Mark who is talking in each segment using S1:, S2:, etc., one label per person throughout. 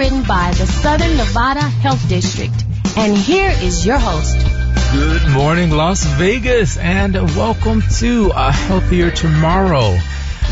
S1: underwritten by the Southern Nevada Health District. And here is your host.
S2: Good morning, Las Vegas, and welcome to A Healthier Tomorrow.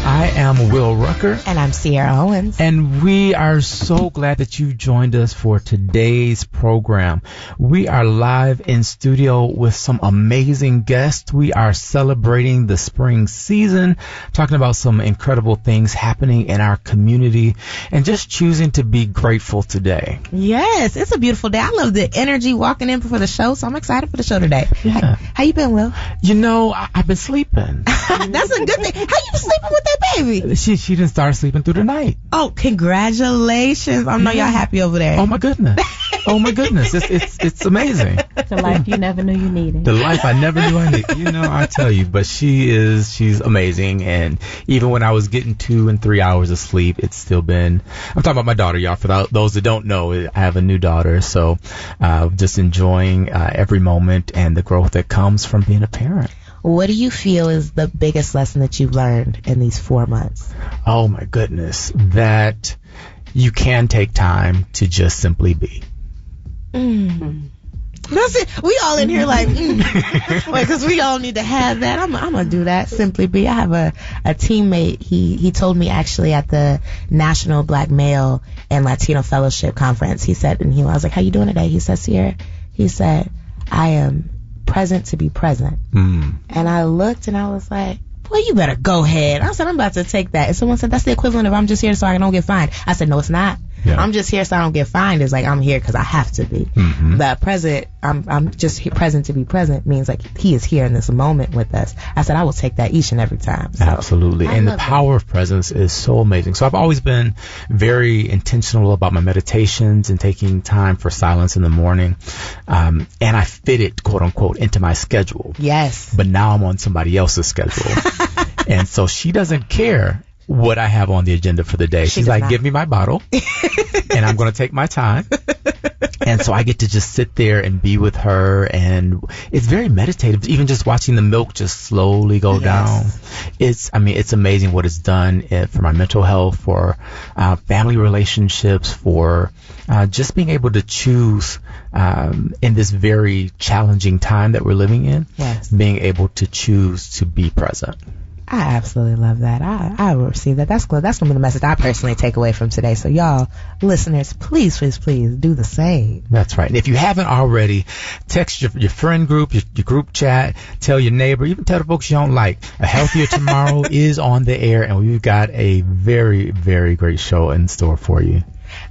S2: I am Will Rucker.
S3: And I'm Sierra Owens.
S2: And we are so glad that you joined us for today's program. We are live in studio with some amazing guests. We are celebrating the spring season, talking about some incredible things happening in our community, and just choosing to be grateful today.
S3: Yes, it's a beautiful day. I love the energy walking in before the show, so I'm excited for the show today.
S2: Yeah.
S3: How you been, Will?
S2: You know, I've been sleeping.
S3: That's a good thing. How you been sleeping with that baby?
S2: She didn't start sleeping through the night.
S3: Oh, congratulations. I know y'all happy over there.
S2: Oh my goodness. It's amazing.
S4: The life you never knew you needed.
S2: The life I never knew I needed. You know, I tell you, but she's amazing. And even when I was getting 2 and 3 hours of sleep, it's still been, I'm talking about my daughter, y'all. For those that don't know, I have a new daughter. So, just enjoying every moment and the growth that comes from being a parent.
S3: What do you feel is the biggest lesson that you've learned in these 4 months?
S2: Oh my goodness, that you can take time to just simply be.
S3: That's it. We all in here like, because we all need to have that. I'm gonna do that. Simply be. I have a teammate. He told me actually at the National Black Male and Latino Fellowship Conference. He said, and I was like, "How you doing today?" He said, "Sierra," he said, "I am present to be present." And I looked and I was like, well, you better go ahead. I said, I'm about to take that. And someone said, that's the equivalent of I'm just here so I don't get fined. I said, no, it's not. Yeah. I'm just here so I don't get fined. It's like I'm here because I have to be. The present, I'm just here, present to be present means like he is here in this moment with us. I said, I will take that each and every time. So,
S2: absolutely. And the power of presence is so amazing. So I've always been very intentional about my meditations and taking time for silence in the morning. And I fit it, quote unquote, into my schedule.
S3: Yes.
S2: But now I'm on somebody else's schedule. And so she doesn't care what I have on the agenda for the day. She's like, give me my bottle and I'm going to take my time. And so I get to just sit there and be with her, and it's very meditative. Even just watching the milk just slowly go down. It's amazing what it's done for my mental health, for family relationships, for just being able to choose in this very challenging time that we're living in, being able to choose to be present.
S3: I absolutely love that. I will receive that. That's going to be the message I personally take away from today. So y'all, listeners, please do the same.
S2: That's right. And if you haven't already, text your friend group, your group chat, tell your neighbor, even tell the folks you don't like. A Healthier Tomorrow is on the air, and we've got a very, very great show in store for you.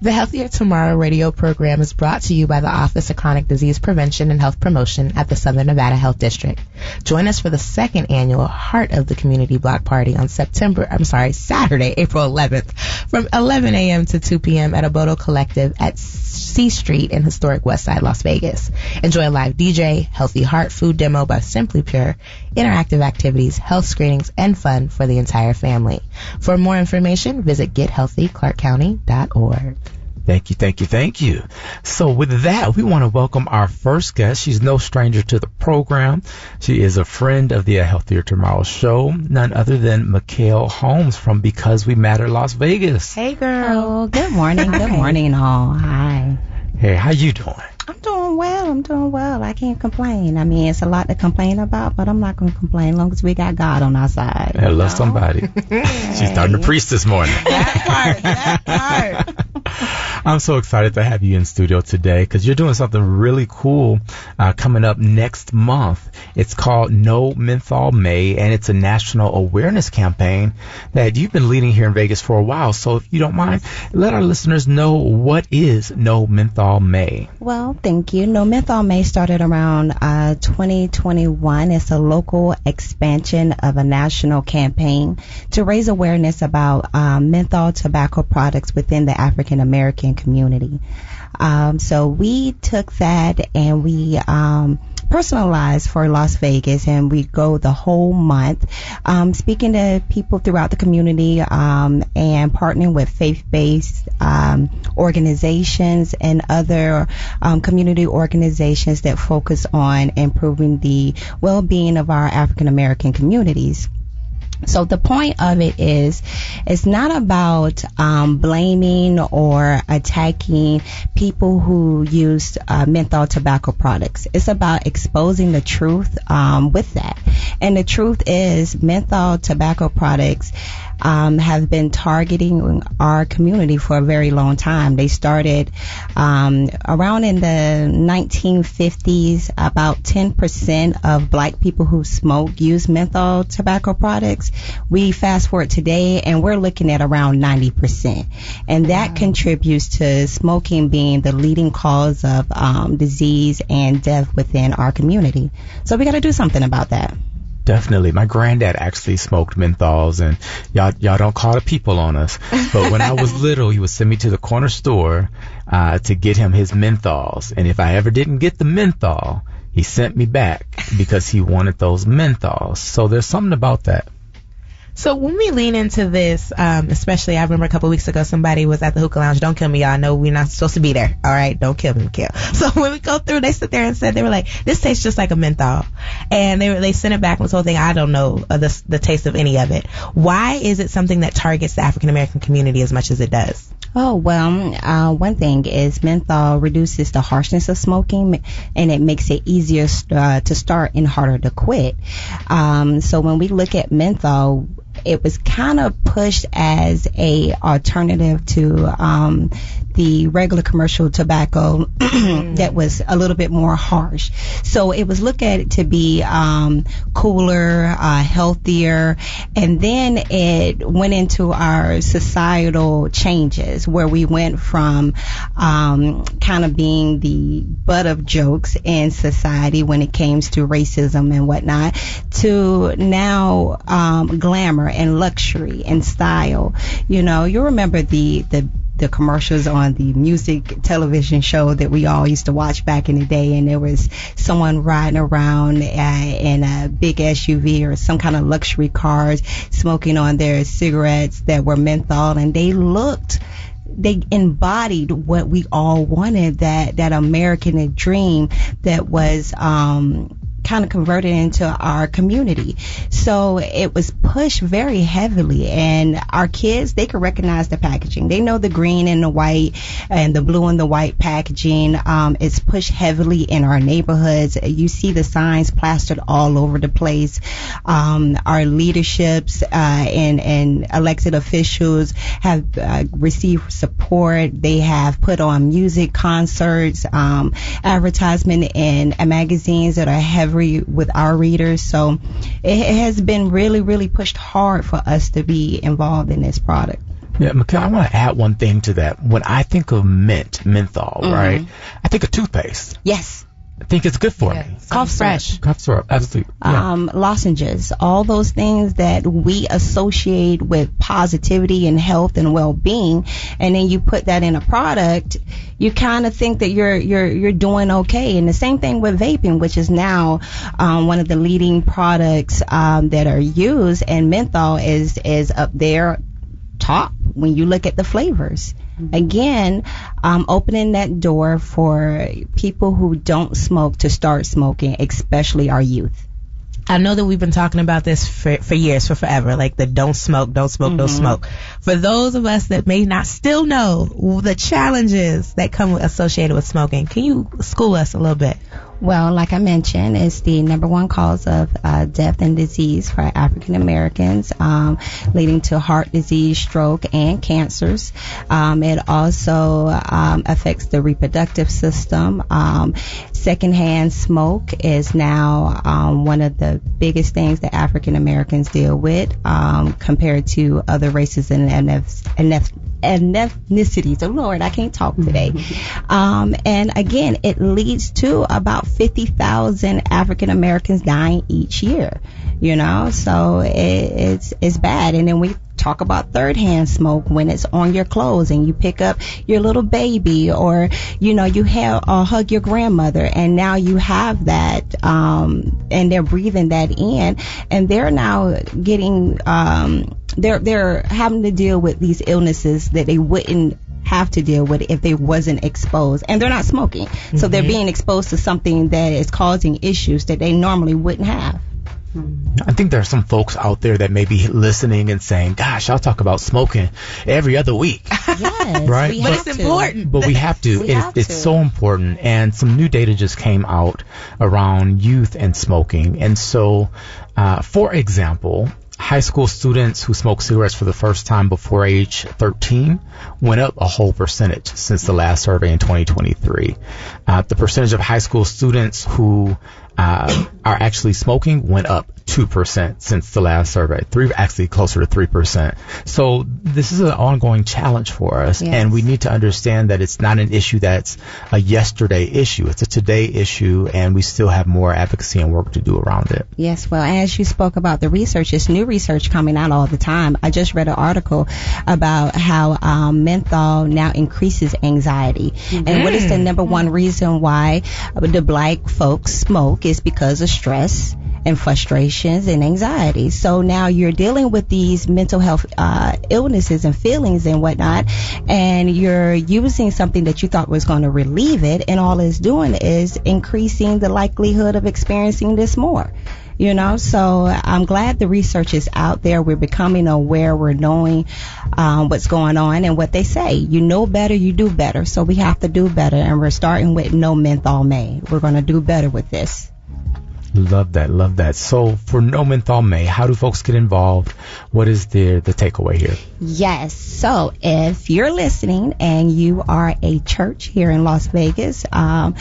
S3: The Healthier Tomorrow radio program is brought to you by the Office of Chronic Disease Prevention and Health Promotion at the Southern Nevada Health District. Join us for the second annual Heart of the Community Block Party on Saturday, April 11th from 11 a.m. to 2 p.m. at Abodo Collective at C Street in historic Westside Las Vegas. Enjoy a live DJ, healthy heart food demo by Simply Pure, interactive activities, health screenings, and fun for the entire family. For more information, visit gethealthyclarkcounty.org.
S2: Thank you. So with that, we want to welcome our first guest. She's no stranger to the program. She is a friend of the A Healthier Tomorrow show, none other than Mekale Holmes from Because We Matter Las Vegas.
S3: Hey, girl.
S4: Oh, good morning. Good morning, all. Hi.
S2: Hey, how you doing?
S4: I'm doing well. I can't complain. I mean, it's a lot to complain about, but I'm not going to complain as long as we got God on our side.
S2: I love somebody. She's starting to preach this morning.
S3: That part.
S2: I'm so excited to have you in studio today because you're doing something really cool coming up next month. It's called No Menthol May, and it's a national awareness campaign that you've been leading here in Vegas for a while. So if you don't mind, let our listeners know, what is No Menthol May?
S4: Well, thank you. No Menthol May started around 2021. It's a local expansion of a national campaign to raise awareness about menthol tobacco products within the African American community. So we took that and we personalized for Las Vegas, and we go the whole month speaking to people throughout the community and partnering with faith-based organizations and other community organizations that focus on improving the well-being of our African American communities. So the point of it is, it's not about blaming or attacking people who use menthol tobacco products. It's about exposing the truth with that. And the truth is, menthol tobacco products have been targeting our community for a very long time. They started around in the 1950s. About 10% of black people who smoke use menthol tobacco products. We fast forward today and we're looking at around 90%. And that contributes to smoking being the leading cause of disease and death within our community. So we got to do something about that.
S2: Definitely. My granddad actually smoked menthols, and y'all don't call the people on us. But when I was little, he would send me to the corner store to get him his menthols. And if I ever didn't get the menthol, he sent me back because he wanted those menthols. So there's something about that.
S3: So when we lean into this, especially, I remember a couple weeks ago, somebody was at the hookah lounge. Don't kill me, y'all. I know we're not supposed to be there. All right, don't kill me, kill. So when we go through, they sit there and said, they were like, this tastes just like a menthol. And they sent it back with this whole thing. I don't know the taste of any of it. Why is it something that targets the African American community as much as it does?
S4: Oh, well, one thing is menthol reduces the harshness of smoking, and it makes it easier to start and harder to quit. So when we look at menthol, it was kind of pushed as a alternative to the regular commercial tobacco that was a little bit more harsh. So it was looked at to be cooler, healthier, and then it went into our societal changes where we went from kind of being the butt of jokes in society when it came to racism and whatnot to now glamour and luxury and style. You know, you remember the commercials on the music television show that we all used to watch back in the day, and there was someone riding around in a big SUV or some kind of luxury cars smoking on their cigarettes that were menthol, and they embodied what we all wanted, that American dream that was kind of converted into our community. So it was pushed very heavily, and our kids, they could recognize the packaging. They know the green and the white and the blue and the white packaging. It's pushed heavily in our neighborhoods. You see the signs plastered all over the place. Our leaderships and elected officials have received support. They have put on music concerts, advertisement in magazines that are heavy with our readers. So it has been really, really pushed hard for us to be involved in this product.
S2: Yeah, Mekale, I want to add one thing to that. When I think of menthol, right, I think of toothpaste.
S4: Yes.
S2: I think it's good for me.
S3: Cough fresh.
S2: Cough syrup, absolutely. Yeah.
S4: Lozenges, all those things that we associate with positivity and health and well-being, and then you put that in a product, you kind of think that you're doing okay. And the same thing with vaping, which is now one of the leading products that are used, and menthol is up there top when you look at the flavors. Again, opening that door for people who don't smoke to start smoking, especially our youth.
S3: I know that we've been talking about this for years, for forever, like the don't smoke, don't smoke. For those of us that may not still know the challenges that come associated with smoking, can you school us a little bit?
S4: Well, like I mentioned, it's the number one cause of death and disease for African Americans, leading to heart disease, stroke, and cancers. It also affects the reproductive system. Secondhand smoke is now one of the biggest things that African Americans deal with compared to other races and ethnicities. Oh Lord, I can't talk today. And again, it leads to about 50,000 African Americans dying each year. You know, so it's bad. And then we talk about third hand smoke when it's on your clothes and you pick up your little baby, or you know, you hug your grandmother, and now you have that and they're breathing that in, and they're now getting they're having to deal with these illnesses that they wouldn't have to deal with if they wasn't exposed, and they're not smoking. So they're being exposed to something that is causing issues that they normally wouldn't have.
S2: I think there are some folks out there that may be listening and saying, gosh, I'll talk about smoking every other week.
S3: Yes,
S2: right?
S3: But it's important.
S2: But we have to. It's so important. And some new data just came out around youth and smoking. And so, for example, high school students who smoke cigarettes for the first time before age 13 went up a whole percentage since the last survey in 2023. The percentage of high school students who are actually smoking went up 2% since the last survey. Actually closer to 3%. So this is an ongoing challenge for us, and we need to understand that it's not an issue that's a yesterday issue. It's a today issue, and we still have more advocacy and work to do around it.
S4: Yes, well, as you spoke about the research, it's new research coming out all the time. I just read an article about how menthol now increases anxiety. And what is the number one reason why the black folks smoke is because of stress and frustrations and anxiety. So now you're dealing with these mental health illnesses and feelings and whatnot, and you're using something that you thought was going to relieve it, and all it's doing is increasing the likelihood of experiencing this more. You know, so I'm glad the research is out there. We're becoming aware. We're knowing what's going on, and what they say. You know better, you do better. So we have to do better, and we're starting with No Menthol May. We're going to do better with this.
S2: Love that. So for No Menthol May, how do folks get involved? What is the takeaway here?
S4: Yes. So if you're listening and you are a church here in Las Vegas that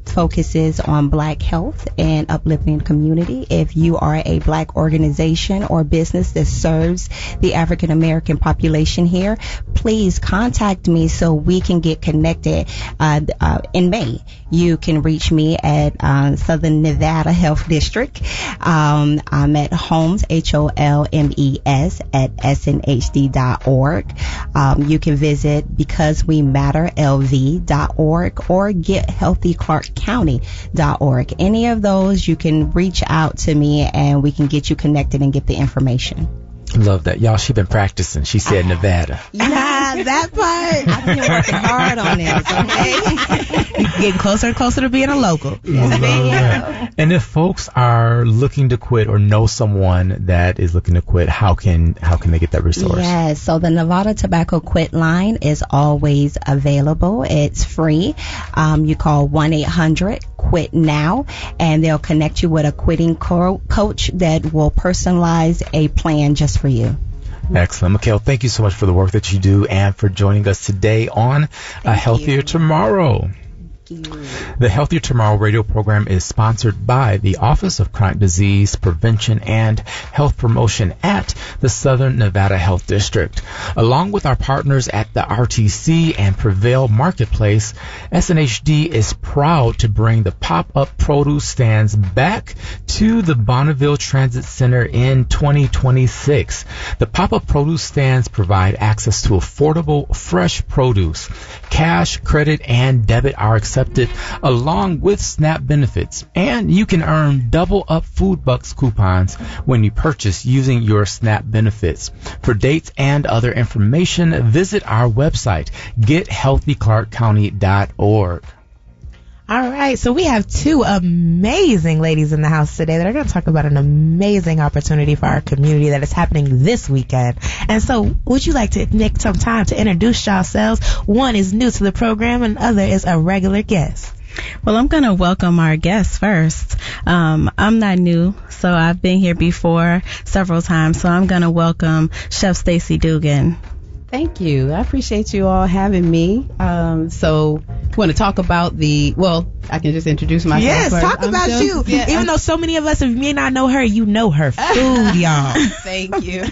S4: focuses on black health and uplifting the community, if you are a black organization or business that serves the African American population here, please contact me so we can get connected in May. You can reach me at Southern Nevada Health District. I'm at Holmes, HOLMES, at snhd.org. You can visit becausewematterlv.org or gethealthyclarkcounty.org. Any of those, you can reach out to me and we can get you connected and get the information.
S2: Love that. Y'all, she been practicing. She said Nevada.
S3: That part.
S4: I've been working hard on this, okay?
S3: Getting closer and closer to being a local.
S2: Yes, and if folks are looking to quit or know someone that is looking to quit, how can they get that resource?
S4: Yes, so the Nevada Tobacco Quit line is always available. It's free. You call 1-800-QUIT NOW, and they'll connect you with a quitting coach that will personalize a plan just for you.
S2: Excellent. Mekale, thank you so much for the work that you do and for joining us today on A Healthier Tomorrow. The Healthier Tomorrow radio program is sponsored by the Office of Chronic Disease Prevention and Health Promotion at the Southern Nevada Health District. Along with our partners at the RTC and Prevail Marketplace, SNHD is proud to bring the pop-up produce stands back to the Bonneville Transit Center in 2026. The pop-up produce stands provide access to affordable, fresh produce. Cash, credit, and debit are accepted along with SNAP benefits, and you can earn double up food bucks coupons when you purchase using your SNAP benefits. For dates and other information, visit our website, gethealthyclarkcounty.org.
S3: All right, so we have two amazing ladies in the house today that are going to talk about an amazing opportunity for our community that is happening this weekend. And so would you like to make some time to introduce yourselves? One is new to the program and the other is a regular guest.
S5: Well, I'm going to welcome our guests first. I'm not new, so I've been here before several times, so I'm going to welcome Chef Stacey Dugan.
S6: Thank you. I appreciate you all having me. So I want to talk about I can just introduce myself.
S3: Yes,
S6: first.
S3: talk about you. Yeah, even though so many of us may not know her, you know her food, y'all.
S6: Thank you.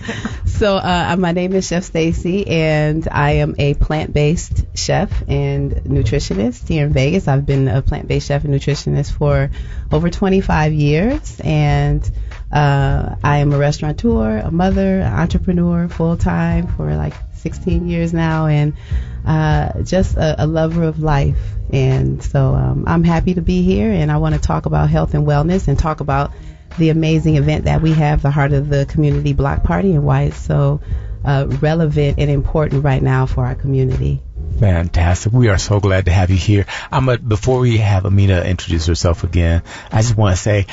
S6: So my name is Chef Stacey, and I am a plant-based chef and nutritionist here in Vegas. I've been a plant-based chef and nutritionist for over 25 years, and I am a restaurateur, a mother, an entrepreneur full-time for like 16 years now, and just a lover of life. And so I'm happy to be here, and I want to talk about health and wellness and talk about the amazing event that we have, the Heart of the Community Block Party, and why it's so relevant and important right now for our community.
S2: Fantastic. We are so glad to have you here. Before we have Amina introduce herself again, I just want to say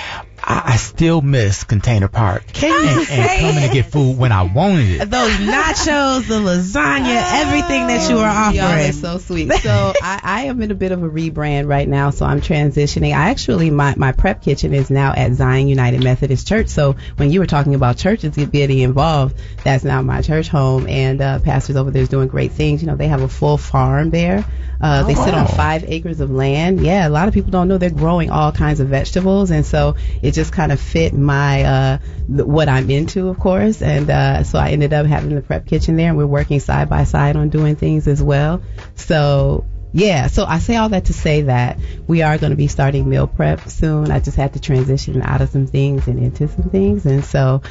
S2: I still miss Container Park.
S3: Can you
S2: and coming to get food when I wanted it.
S3: Those nachos, the lasagna, everything that you were offering.
S6: Y'all are so sweet. So I am in a bit of a rebrand right now, so I'm transitioning. My prep kitchen is now at Zion United Methodist Church. So when you were talking about churches getting involved, that's now my church home, and pastors over there is doing great things. You know, they have a full farm there. They sit on 5 acres of land. Yeah, a lot of people don't know they're growing all kinds of vegetables, and so it just kind of fit my what I'm into, of course. And so I ended up having the prep kitchen there, and we're working side by side on doing things as well. So yeah, so I say all that to say that we are going to be starting meal prep soon. I just had to transition out of some things and into some things, and so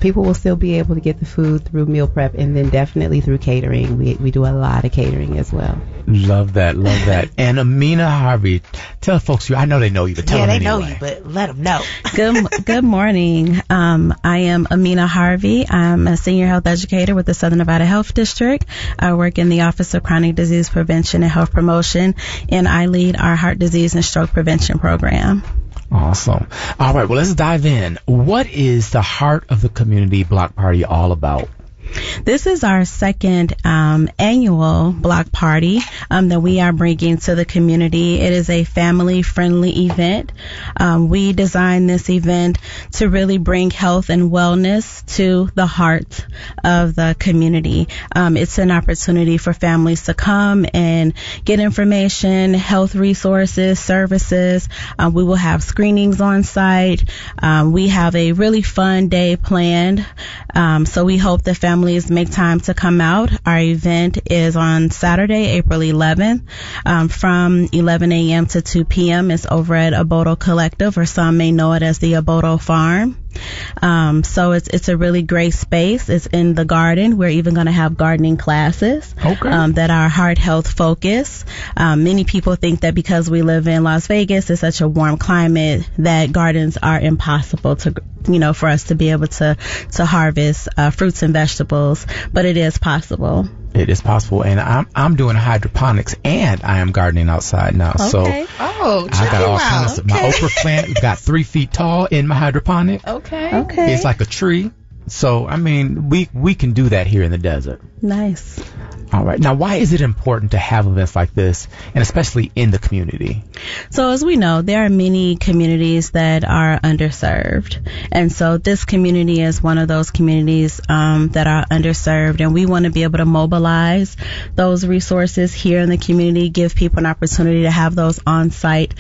S6: people will still be able to get the food through meal prep, and then definitely through catering. We do a lot of catering as well.
S2: Love that. And Amina Harvey, tell folks I know they know you, but tell them anyway.
S3: Yeah, they know you, but let them know.
S5: Good morning. I am Amina Harvey. I'm a senior health educator with the Southern Nevada Health District. I work in the Office of Chronic Disease Prevention and Health Promotion, and I lead our heart disease and stroke prevention program.
S2: Awesome. All right, well, let's dive in. What is the Heart of the Community Block Party all about?
S5: This is our second annual block party that we are bringing to the community. It is a family-friendly event. We designed this event to really bring health and wellness to the heart of the community. It's an opportunity for families to come and get information, health resources, services. We will have screenings on site. We have a really fun day planned. So we hope that families make time to come out. Our event is on Saturday, April 11th, from 11 a.m. to 2 p.m. It's over at Aboto Collective, or some may know it as the Aboto Farm. So it's a really great space. It's in the garden. We're even going to have gardening classes that are heart health focused. Many people think that because we live in Las Vegas, it's such a warm climate, that gardens are impossible to, for us to be able to harvest fruits and vegetables, but it is possible.
S2: It is possible, and I'm doing hydroponics, and I am gardening outside now.
S5: Okay.
S2: So
S3: I
S2: got all kinds of stuff. My okra plant got 3 feet tall in my hydroponic.
S5: Okay.
S2: It's like a tree. So I mean, we can do that here in the desert.
S5: Nice.
S2: All right. Now, why is it important to have events like this, and especially in the community?
S5: So as we know, there are many communities that are underserved. And so this community is one of those communities that are underserved. And we want to be able to mobilize those resources here in the community, give people an opportunity to have those on-site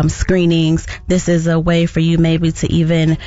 S5: screenings. This is a way for you maybe to even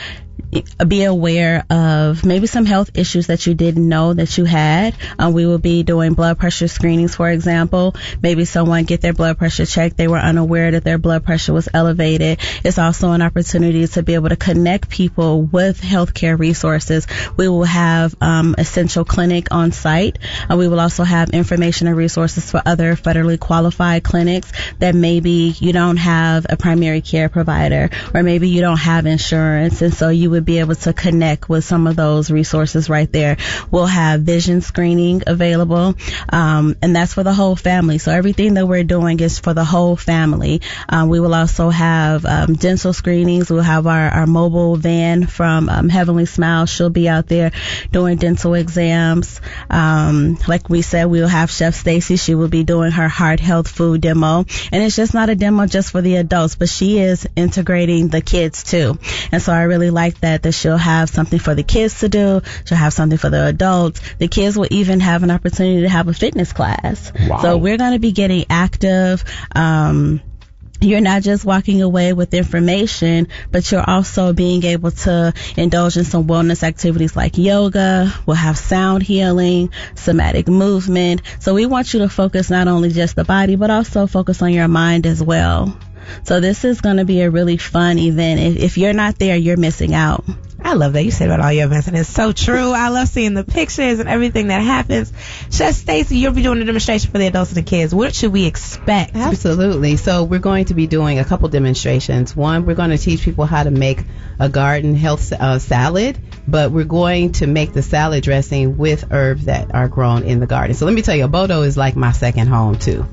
S5: be aware of maybe some health issues that you didn't know that you had. We will be doing blood pressure screenings, for example. Maybe someone get their blood pressure checked. They were unaware that their blood pressure was elevated. It's also an opportunity to be able to connect people with healthcare resources. We will have Essential Clinic on site. We will also have information and resources for other federally qualified clinics that maybe you don't have a primary care provider, or maybe you don't have insurance, and so you would be able to connect with some of those resources right there. We'll have vision screening available, and that's for the whole family. So everything that we're doing is for the whole family. We will also have dental screenings. We'll have our mobile van from Heavenly Smile. She'll be out there doing dental exams. Like we said, we'll have Chef Stacy. She will be doing her heart health food demo. And it's just not a demo just for the adults, but she is integrating the kids too. And so I really like that she'll have something for the kids to do. She'll have something for the adults. The kids will even have an opportunity to have a fitness class.
S2: Wow.
S5: So we're going to be getting active. You're not just walking away with information, but you're also being able to indulge in some wellness activities like yoga. We'll have sound healing, somatic movement. So we want you to focus not only just the body, but also focus on your mind as well. So this is going to be a really fun event. If you're not there, you're missing out.
S3: I love that you said about all your events, and it's so true. I love seeing the pictures and everything that happens. Chef Stacy, you'll be doing a demonstration for the adults and the kids. What should we expect?
S6: Absolutely. So we're going to be doing a couple demonstrations. One, we're going to teach people how to make a garden health salad, but we're going to make the salad dressing with herbs that are grown in the garden. So let me tell you, Obodo is like my second home too.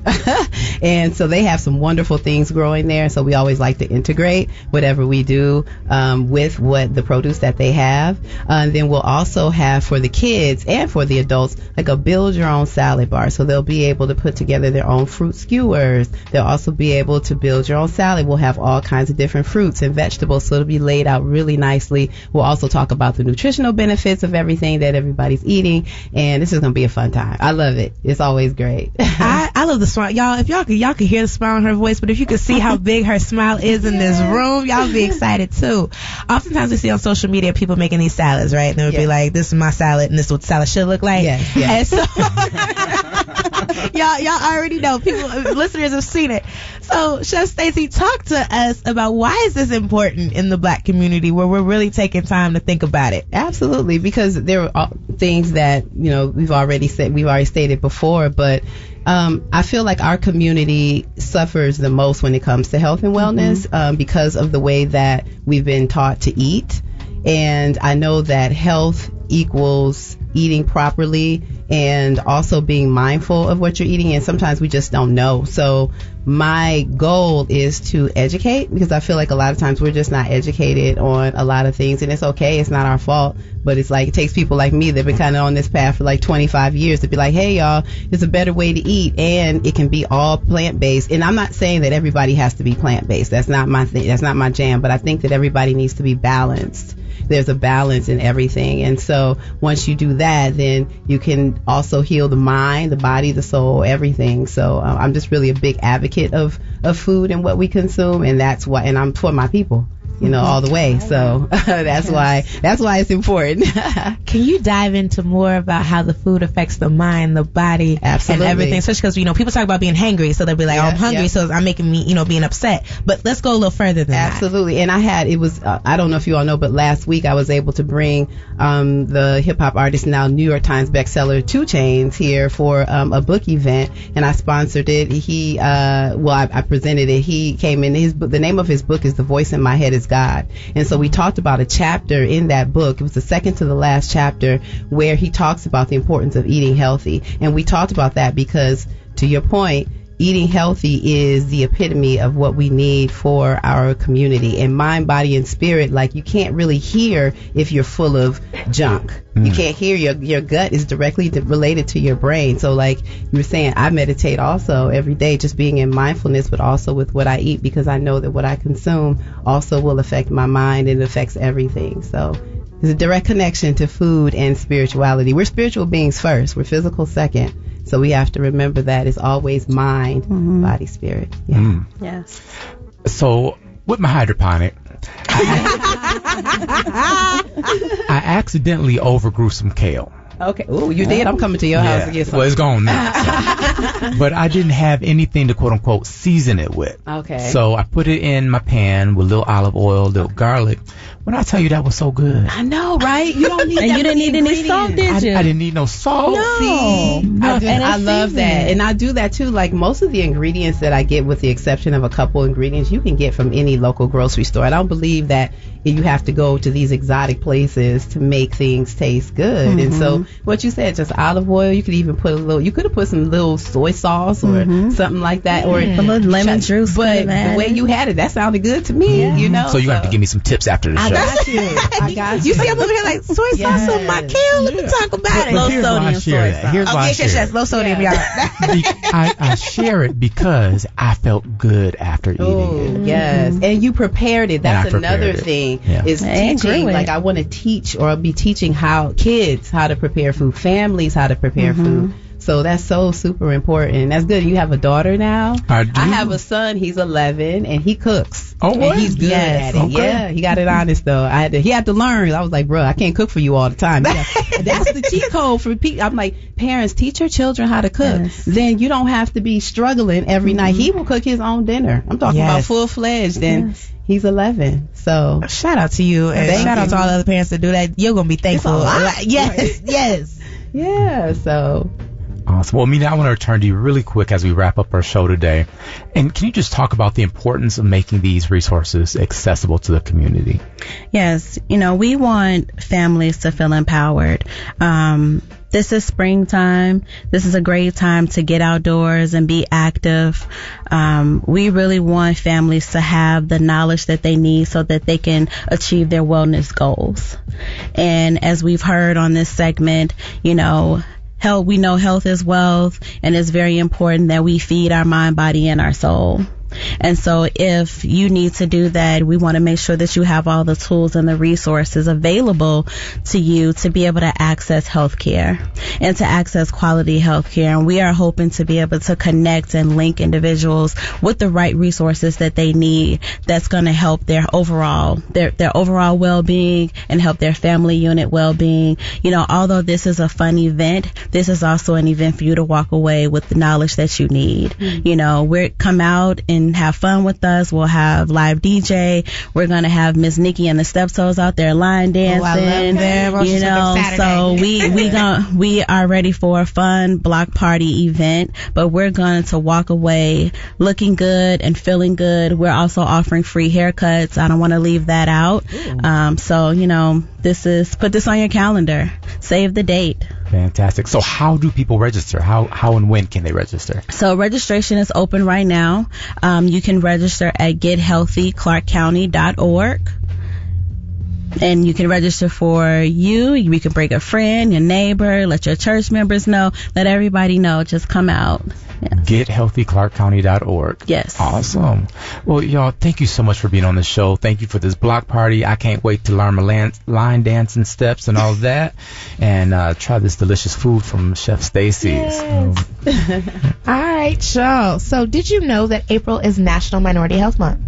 S6: And so they have some wonderful things growing there. So we always like to integrate whatever we do with what the produce that they have. And then we'll also have for the kids and for the adults like a build your own salad bar. So they'll be able to put together their own fruit skewers. They'll also be able to build your own salad. We'll have all kinds of different fruits and vegetables, so it'll be laid out really nicely. We'll also talk about the nutritional benefits of everything that everybody's eating, and this is going to be a fun time. I love it. It's always great.
S3: I love the smile. Y'all, if y'all could hear the smile in her voice, but if you could see how big her smile is in this room, y'all be excited too. Oftentimes we see on social media people making these salads, right? And they'll be like, this is my salad and this is what the salad should look like.
S6: Yes.
S3: And so y'all already know. Listeners have seen it. So Chef Stacy, talk to us about why is this important in the Black community where we're really taking time to think about it.
S6: Absolutely, because there are things that we've already stated before, but I feel like our community suffers the most when it comes to health and wellness because of the way that we've been taught to eat. And I know that health equals eating properly and also being mindful of what you're eating, and sometimes we just don't know. So my goal is to educate, because I feel like a lot of times we're just not educated on a lot of things, and it's okay, it's not our fault, but it's like it takes people like me that have been kind of on this path for like 25 years to be like, hey y'all, there's a better way to eat, and it can be all plant-based. And I'm not saying that everybody has to be plant-based, that's not my thing, that's not my jam, but I think that everybody needs to be balanced. There's a balance in everything, and so once you do that, then you can also heal the mind, the body, the soul, everything. So I'm just really a big advocate of food and what we consume, and that's why, and I'm for my people, all the way. So that's why it's important.
S3: Can you dive into more about how the food affects the mind, the body,
S6: Absolutely.
S3: and everything? Especially because people talk about being hangry, so they'll be like, "Oh, I'm hungry, so I'm making me, being upset." But let's go a little further than that.
S6: Absolutely. And I don't know if you all know, but last week I was able to bring the hip hop artist, now New York Times bestseller 2 Chainz here for a book event, and I sponsored it. I presented it. He came in. The name of his book is The Voice in My Head Is God. And so we talked about a chapter in that book. It was the second to the last chapter where he talks about the importance of eating healthy. And we talked about that because, to your point, eating healthy is the epitome of what we need for our community. And mind, body, and spirit, like you can't really hear if you're full of junk. You can't hear. Your gut is directly related to your brain. So like you were saying, I meditate also every day, just being in mindfulness, but also with what I eat, because I know that what I consume also will affect my mind and it affects everything. So there's a direct connection to food and spirituality. We're spiritual beings first. We're physical second. So we have to remember that it's always mind, body, spirit. Yeah.
S5: Yes.
S2: So with my hydroponic, I accidentally overgrew some kale.
S6: Okay. Oh, you did? I'm coming to your house to get some.
S2: Well, it's gone now. But I didn't have anything to quote unquote season it with.
S6: Okay.
S2: So I put it in my pan with a little olive oil, a little garlic. When I tell you that was so good.
S6: I know, right? You don't need
S5: and you didn't need any salt, did you?
S2: I didn't need no salt.
S5: No.
S6: See, I love that. And I do that too. Like most of the ingredients that I get, with the exception of a couple ingredients, you can get from any local grocery store. I don't believe that you have to go to these exotic places to make things taste good. And so what you said, just olive oil, you could even put you could have put some little soy sauce or something like that, or
S5: a little lemon juice.
S6: But the way you had it, that sounded good to me,
S2: So you have to give me some tips after the show.
S6: I got you.
S3: You see, I'm over here like soy sauce on my kale. Let me talk about it.
S2: Low sodium soy sauce. Here's why I share it.
S3: Low sodium, y'all.
S2: I share it because I felt good after eating it.
S6: Yes, and you prepared it. That's another thing. Is teaching. Like I want to teach, or I'll be teaching kids how to prepare food, families how to prepare food. So that's so super important. That's good. You have a daughter now?
S2: I do.
S6: I have a son. He's 11 and he cooks.
S2: Oh, what?
S6: And he's good at it.
S2: Okay.
S6: Yeah, he got it honest though. He had to learn. I was like, bro, I can't cook for you all the time. That's the cheat code for people. I'm like, parents, teach your children how to cook.
S3: Yes.
S6: Then you don't have to be struggling every night. He will cook his own dinner. I'm talking about full-fledged. And he's 11. So
S3: shout out to you, and shout out to all the other parents that do that. You're gonna be thankful. Yes.
S6: Yeah. So.
S2: Awesome. Well, Mina, I want to return to you really quick as we wrap up our show today. And can you just talk about the importance of making these resources accessible to the community?
S5: Yes. We want families to feel empowered. This is springtime. This is a great time to get outdoors and be active. We really want families to have the knowledge that they need so that they can achieve their wellness goals. And as we've heard on this segment, we know health is wealth, and it's very important that we feed our mind, body, and our soul. And so if you need to do that, we want to make sure that you have all the tools and the resources available to you to be able to access healthcare and to access quality healthcare. And we are hoping to be able to connect and link individuals with the right resources that they need that's going to help their overall well-being and help their family unit well-being. Although this is a fun event, this is also an event for you to walk away with the knowledge that you need. We come out and have fun with us. We'll have live DJ. We're going to have Miss Nikki and the Steptoes out there line dancing.
S3: I love
S5: so we are ready for a fun block party event, but we're going to walk away looking good and feeling good. We're also offering free haircuts. I don't want to leave that out. Put this on your calendar. Save the date.
S2: Fantastic. So how do people register? How and when can they register?
S5: So registration is open right now. You can register at gethealthyclarkcounty.org. And you can register for you. You can bring a friend, your neighbor, let your church members know, let everybody know. Just come out. Yes.
S2: GetHealthyClarkCounty.org.
S5: Yes.
S2: Awesome. Well, y'all, thank you so much for being on the show. Thank you for this block party. I can't wait to learn my line dancing steps and all that, and try this delicious food from Chef Stacy's.
S3: Yes. All right, y'all. So did you know that April is National Minority Health Month?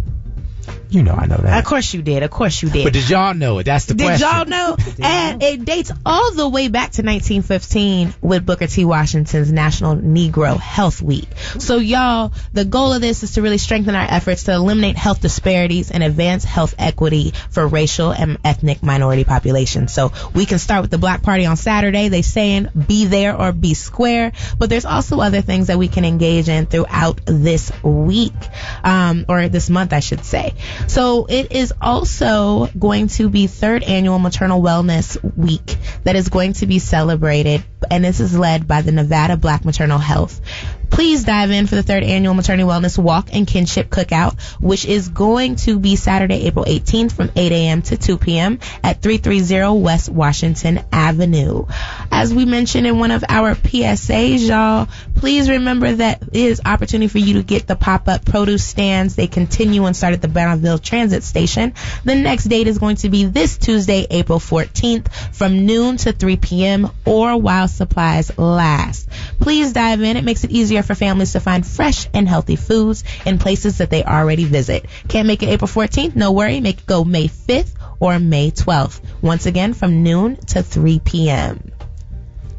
S2: I know that.
S3: Of course you did.
S2: But did y'all know it? That's the question.
S3: Did y'all know? And it dates all the way back to 1915 with Booker T. Washington's National Negro Health Week. So y'all, the goal of this is to really strengthen our efforts to eliminate health disparities and advance health equity for racial and ethnic minority populations. So we can start with the block party on Saturday. They saying be there or be square. But there's also other things that we can engage in throughout this week, or this month, I should say. So it is also going to be 3rd Annual Maternal Wellness Week that is going to be celebrated, and this is led by the Nevada Black Maternal Health. Please dive in for the 3rd Annual Maternity Wellness Walk and Kinship Cookout, which is going to be Saturday, April 18th from 8 a.m. to 2 p.m. at 330 West Washington Avenue. As we mentioned in one of our PSAs, y'all, please remember that it is opportunity for you to get the pop-up produce stands. They continue and start at the Bonneville Transit Station. The next date is going to be this Tuesday, April 14th from noon to 3 p.m. or while supplies last. Please dive in. It makes it easier for families to find fresh and healthy foods in places that they already visit. Can't make it April 14th? No worry. Make it go May 5th or May 12th. Once again, from noon to 3 p.m.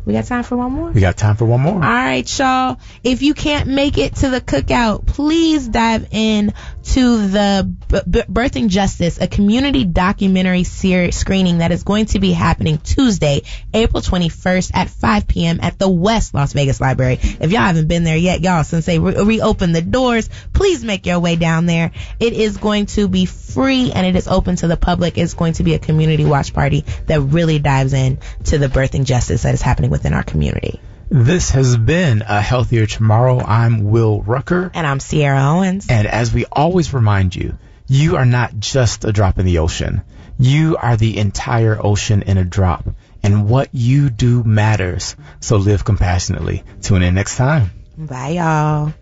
S3: We got time for one more?
S2: We got time for one more.
S3: All right, y'all. If you can't make it to the cookout, please dive in to the Birthing Justice, a community documentary series screening that is going to be happening Tuesday, April 21st at 5 p.m. at the West Las Vegas Library. If y'all haven't been there yet, y'all, since they reopened the doors, please make your way down there. It is going to be free and it is open to the public. It's going to be a community watch party that really dives in to the birthing justice that is happening within our community.
S2: This has been A Healthier Tomorrow. I'm Will Rucker.
S3: And I'm Sierra Owens.
S2: And as we always remind you, you are not just a drop in the ocean. You are the entire ocean in a drop. And what you do matters. So live compassionately. Tune in next time.
S3: Bye, y'all.